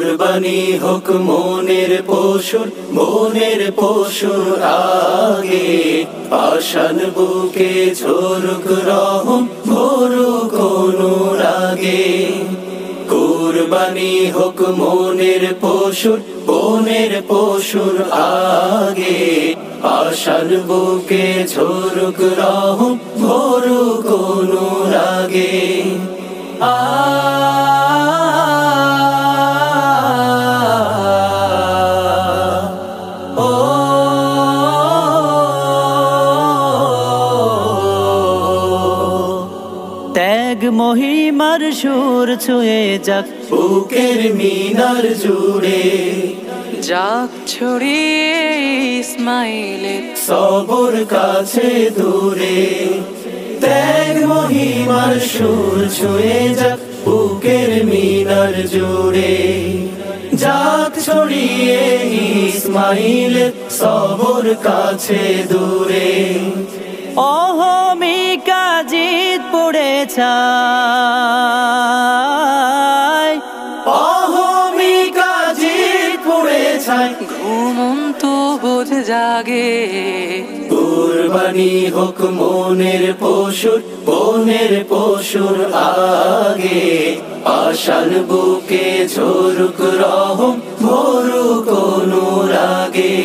কুরবানি হোক মনের পশুর আগে, পাষাণ বুকে ঝরুক রহম ভরুক অনুরাগে। কুরবানি হোক মনের পশুর আগে, পাষাণ বুকে ঝরুক রহম ভরুক অনুরাগে। ত্যাগ মহিমার সুর ছুঁয়ে যাক বুকের মিনার জুড়ে, যাক ছড়িয়ে ইসমাইলের সবর কাছে দূরে। ত্যাগ মহিমার সুর ছুঁয়ে যাক বুকের মিনার জুড়ে, যাক ছড়িয়ে ইসমাইলের সবর কাছে দূরে। অহমিকা জিত পড়ে ছাই, অহমিকা জিত পড়ে ছাই, ঘুমন্ত বোধ জাগে। কুরবানি হোক মনের পশুর আগে, পাষাণ বুকে ঝরুক রহম ভরুক অনুরাগে।